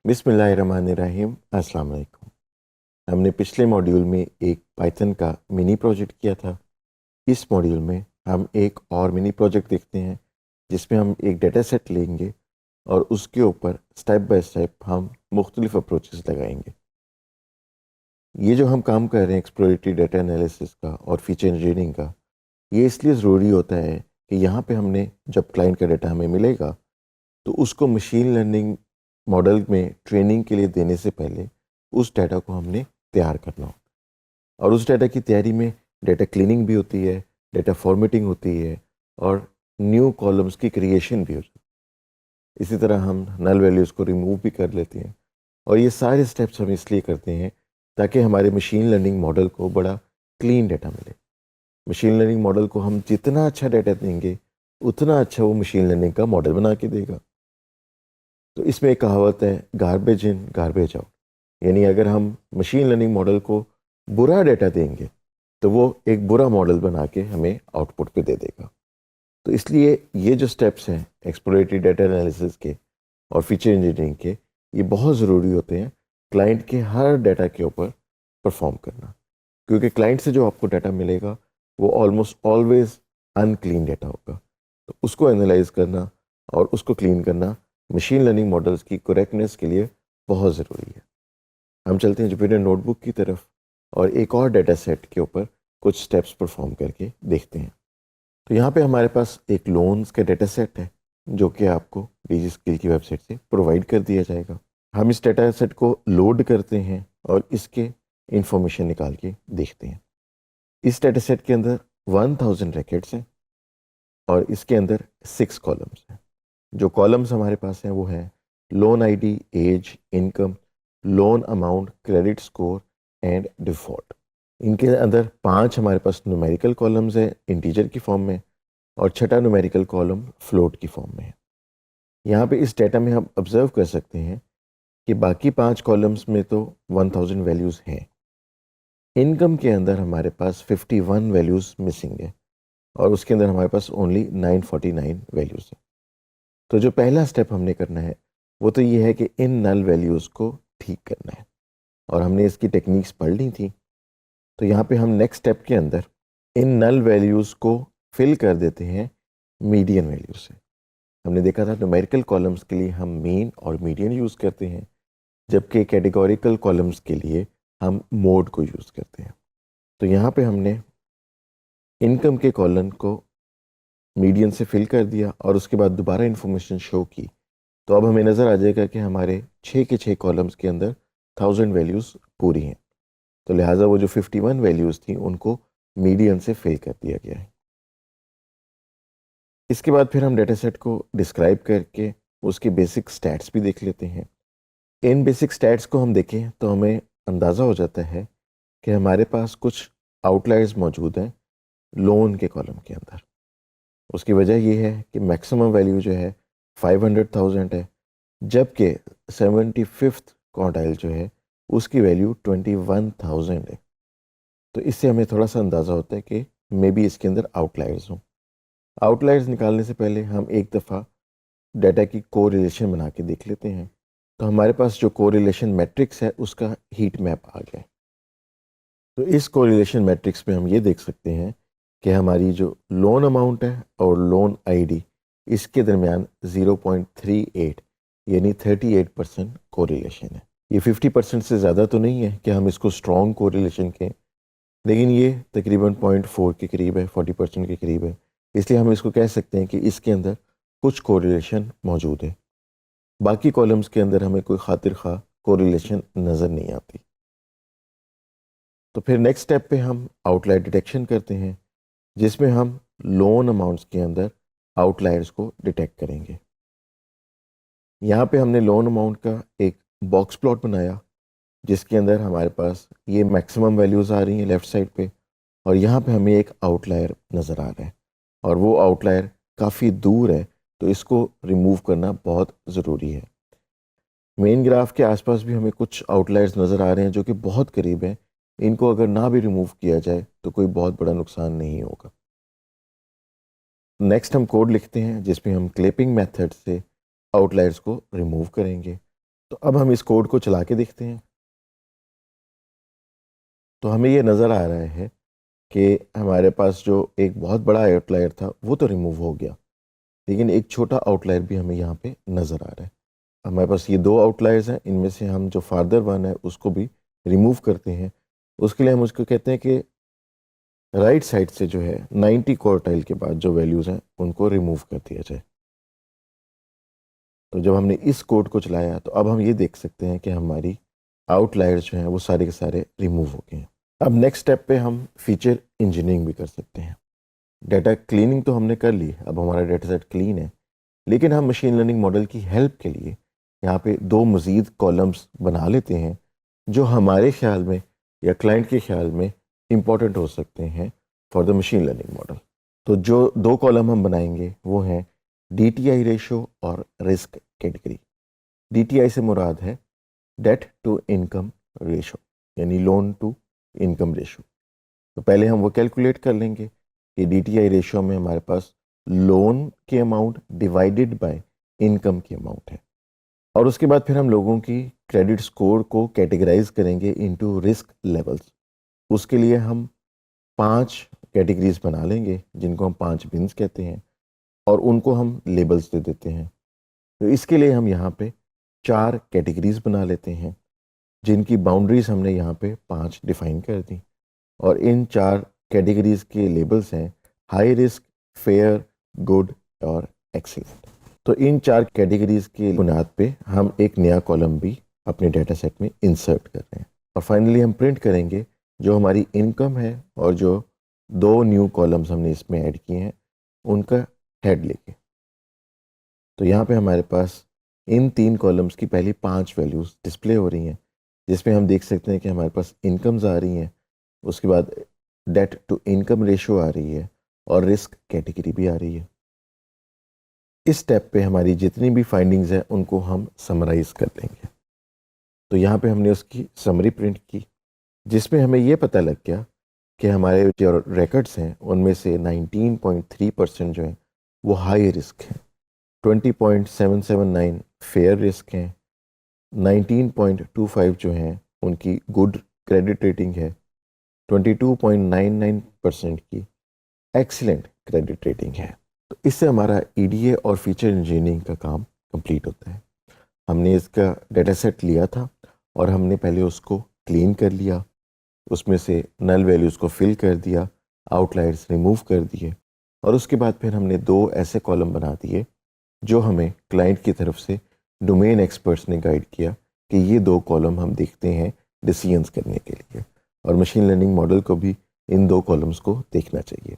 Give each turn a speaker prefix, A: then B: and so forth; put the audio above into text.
A: बिस्मिल्लाहिर्रहमानिर्रहीम, अस्सलाम वालेकुम। हमने पिछले मॉड्यूल में एक पाइथन का मिनी प्रोजेक्ट किया था। इस मॉड्यूल में हम एक और मिनी प्रोजेक्ट देखते हैं जिसमें हम एक डेटा सेट लेंगे और उसके ऊपर स्टेप बाय स्टेप हम मुख्तलिफ अप्रोचेस लगाएंगे। ये जो हम काम कर रहे हैं एक्सप्लोरेटरी डेटा एनालिसिस का और फीचर इंजीनियरिंग का, ये इसलिए ज़रूरी होता है कि यहाँ पे हमने जब क्लाइंट का डेटा हमें मिलेगा तो उसको मशीन लर्निंग मॉडल में ट्रेनिंग के लिए देने से पहले उस डाटा को हमने तैयार करना हो। और उस डाटा की तैयारी में डाटा क्लीनिंग भी होती है, डाटा फॉर्मेटिंग होती है और न्यू कॉलम्स की क्रिएशन भी होती है। इसी तरह हम नल वैल्यूज़ को रिमूव भी कर लेते हैं। और ये सारे स्टेप्स हम इसलिए करते हैं ताकि हमारे मशीन लर्निंग मॉडल को बड़ा क्लीन डाटा मिले। मशीन लर्निंग मॉडल को हम जितना अच्छा डाटा देंगे उतना अच्छा वो मशीन लर्निंग का मॉडल बना के देगा। तो इसमें एक कहावत है, गार्बेज इन गार्बेज आउट। यानी अगर हम मशीन लर्निंग मॉडल को बुरा डाटा देंगे तो वो एक बुरा मॉडल बना के हमें आउटपुट पे दे देगा। तो इसलिए ये जो स्टेप्स हैं एक्सप्लोरेटरी डाटा एनालिसिस के और फीचर इंजीनियरिंग के, ये बहुत ज़रूरी होते हैं क्लाइंट के हर डाटा के ऊपर परफॉर्म करना। क्योंकि क्लाइंट से जो आपको डाटा मिलेगा वो ऑलमोस्ट ऑलवेज अनक्लीन डाटा होगा। तो उसको एनालाइज करना और उसको क्लीन करना मशीन लर्निंग मॉडल्स की करेक्टनेस के लिए बहुत ज़रूरी है। हम चलते हैं जुपिटर नोटबुक की तरफ और एक और डाटा सेट के ऊपर कुछ स्टेप्स परफॉर्म करके देखते हैं। तो यहाँ पे हमारे पास एक लोन्स का डाटा सेट है जो कि आपको डीजी स्किल की वेबसाइट से प्रोवाइड कर दिया जाएगा। हम इस डाटा सेट को लोड करते हैं और इसके इंफॉर्मेशन निकाल के देखते हैं। इस डाटा सेट के अंदर 1000 रैकेट्स हैं और इसके अंदर 6 कॉलम्स हैं। जो कॉलम्स हमारे पास हैं वो है loan ID, age, income, loan amount, credit score and default. इनके अंदर 5 हमारे पास न्यूमेरिकल कॉलम्स हैं इंटीजर की फॉर्म में और छठा न्यूमेरिकल कॉलम फ्लोट की फॉर्म में है। यहाँ पे इस डाटा में हम ऑब्जर्व कर सकते हैं कि बाकी 5 कॉलम्स में तो 1000 वैल्यूज़ हैं। इनकम के अंदर हमारे पास 51 वैल्यूज़ मिसिंग है और उसके अंदर हमारे पास ओनली 949 वैल्यूज़ है। तो जो पहला स्टेप हमने करना है वो तो ये है कि इन नल वैल्यूज़ को ठीक करना है और हमने इसकी टेक्निक्स पढ़ ली थी। तो यहाँ पे हम नेक्स्ट स्टेप के अंदर इन नल वैल्यूज़ को फिल कर देते हैं मीडियन वैल्यू से। हमने देखा था न्यूमेरिकल कॉलम्स के लिए हम मीन और मीडियन यूज़ करते हैं, जबकि कैटेगोरिकल कॉलम्स के लिए हम मोड को यूज़ करते हैं। तो यहाँ पे हमने इनकम के कॉलम को मीडियन से फिल कर दिया और उसके बाद दोबारा इन्फॉर्मेशन शो की। तो अब हमें नज़र आ जाएगा कि हमारे 6 के 6 कॉलम्स के अंदर 1000 वैल्यूज़ पूरी हैं। तो लिहाजा वो जो 51 वैल्यूज़ थी उनको मीडियन से फिल कर दिया गया है। इसके बाद फिर हम डेटा सेट को डिस्क्राइब करके उसके बेसिक स्टैट्स भी देख लेते हैं। इन बेसिक स्टैट्स को हम देखें तो हमें अंदाज़ा हो जाता है कि हमारे पास कुछ आउटलायर्स मौजूद हैं लोन के कॉलम के अंदर। उसकी वजह ये है कि मैक्सिमम वैल्यू जो है 500,000 है, जबकि 75th क्वार्टाइल जो है उसकी वैल्यू 21,000 है। तो इससे हमें थोड़ा सा अंदाज़ा होता है कि मे बी इसके अंदर आउटलायर्स हों। आउटलायर्स निकालने से पहले हम एक दफ़ा डाटा की कोरिलेशन बना के देख लेते हैं। तो हमारे पास जो कोरिलेशन मैट्रिक्स है उसका हीट मैप आ गया है। तो इस कोरिलेशन मैट्रिक्स में हम ये देख सकते हैं कि हमारी जो लोन अमाउंट है और लोन आईडी इसके दरमियान 0.38 यानी 38% कोरिलेशन है। ये 50% से ज़्यादा तो नहीं है कि हम इसको स्ट्रॉन्ग कोरिलेशन कहें, लेकिन ये तकरीबन 0.4 के करीब है, 40% के करीब है। इसलिए हम इसको कह सकते हैं कि इसके अंदर कुछ कोरिलेशन मौजूद है। बाकी कॉलम्स के अंदर हमें कोई खातिर खा कोरिलेशन नज़र नहीं आती। तो फिर नेक्स्ट स्टेप पे हम आउटलायर डिटेक्शन करते हैं, जिसमें हम लोन अमाउंट्स के अंदर आउटलायर्स को डिटेक्ट करेंगे। यहाँ पे हमने लोन अमाउंट का एक बॉक्स प्लॉट बनाया जिसके अंदर हमारे पास ये मैक्सिमम वैल्यूज़ आ रही हैं लेफ़्ट साइड पे और यहाँ पे हमें एक आउटलायर नज़र आ रहा है और वो आउटलायर काफ़ी दूर है, तो इसको रिमूव करना बहुत ज़रूरी है। मेन ग्राफ के आसपास भी हमें कुछ आउटलायर्स नज़र आ रहे हैं जो कि बहुत करीब हैं। इनको अगर ना भी रिमूव किया जाए तो कोई बहुत बड़ा नुकसान नहीं होगा। नेक्स्ट हम कोड लिखते हैं जिसमें हम क्लिपिंग मेथड से आउटलायर्स को रिमूव करेंगे। तो अब हम इस कोड को चला के देखते हैं। तो हमें ये नज़र आ रहा है कि हमारे पास जो एक बहुत बड़ा आउटलायर था वो तो रिमूव हो गया, लेकिन एक छोटा आउटलायर भी हमें यहाँ पे नज़र आ रहा है। हमारे पास ये दो आउटलायर्स हैं, इनमें से हम जो फार्दर वन है उसको भी रिमूव करते हैं। उसके लिए हम उसको कहते हैं कि राइट साइड से जो है 90 क्वार्टाइल के बाद जो वैल्यूज़ हैं उनको रिमूव कर दिया जाए। तो जब हमने इस कोड को चलाया तो अब हम ये देख सकते हैं कि हमारी आउटलायर्स जो हैं वो सारे के सारे रिमूव हो गए हैं। अब नेक्स्ट स्टेप पे हम फीचर इंजीनियरिंग भी कर सकते हैं। डाटा क्लीनिंग तो हमने कर ली, अब हमारा डाटा सेट क्लीन है, लेकिन हम मशीन लर्निंग मॉडल की हेल्प के लिए यहाँ पे दो मज़ीद कॉलम्स बना लेते हैं जो हमारे ख्याल में या क्लाइंट के ख्याल में इम्पॉर्टेंट हो सकते हैं for the machine learning model. तो जो दो कॉलम हम बनाएंगे वो हैं DTI रेशो और रिस्क कैटेगरी। DTI से मुराद है डेट टू इनकम रेशो, यानी लोन टू इनकम रेशो। तो पहले हम वो कैलकुलेट कर लेंगे कि DTI रेशो में हमारे पास लोन के अमाउंट डिवाइडेड बाय इनकम की अमाउंट है, और उसके बाद फिर हम लोगों की क्रेडिट स्कोर को कैटेगराइज करेंगे इनटू रिस्क लेवल्स। उसके लिए हम 5 कैटेगरीज बना लेंगे जिनको हम 5 बिन्स कहते हैं, और उनको हम लेबल्स दे देते हैं। तो इसके लिए हम यहाँ पे 4 कैटेगरीज बना लेते हैं जिनकी बाउंड्रीज हमने यहाँ पे 5 डिफाइन कर दी, और इन 4 कैटेगरीज के लेबल्स हैं हाई रिस्क, फेयर, गुड और एक्सीलेंट। तो इन 4 कैटेगरीज के बुनियाद पे हम एक नया कॉलम भी अपने डाटा सेट में इंसर्ट कर रहे हैं, और फाइनली हम प्रिंट करेंगे जो हमारी इनकम है और जो दो न्यू कॉलम्स हमने इसमें ऐड किए हैं उनका हेड लेके। तो यहाँ पे हमारे पास इन 3 कॉलम्स की पहली 5 वैल्यूज़ डिस्प्ले हो रही हैं, जिसमें हम देख सकते हैं कि हमारे पास इनकम्स आ रही हैं, उसके बाद डेट टू इनकम रेशो आ रही है और रिस्क कैटेगरी भी आ रही है। इस स्टेप पे हमारी जितनी भी फाइंडिंग्स हैं उनको हम समराइज कर लेंगे। तो यहाँ पे हमने उसकी समरी प्रिंट की, जिसमें हमें ये पता लग गया कि हमारे जो रिकॉर्ड्स हैं उनमें से 19.3% जो है वो हाई रिस्क हैं, 20.779 फेयर रिस्क हैं, 19.25 जो हैं उनकी गुड क्रेडिट रेटिंग है, 22.99% की एक्सीलेंट क्रेडिट रेटिंग है। तो इससे हमारा EDA और फीचर इंजीनियरिंग का काम कंप्लीट होता है। हमने इसका डाटा सेट लिया था और हमने पहले उसको क्लीन कर लिया, उसमें से नल वैल्यूज़ को फिल कर दिया, आउटलायर्स रिमूव कर दिए, और उसके बाद फिर हमने 2 ऐसे कॉलम बना दिए जो हमें क्लाइंट की तरफ से डोमेन एक्सपर्ट्स ने गाइड किया कि ये 2 कॉलम हम देखते हैं डिसीजंस करने के लिए, और मशीन लर्निंग मॉडल को भी इन 2 कॉलम्स को देखना चाहिए।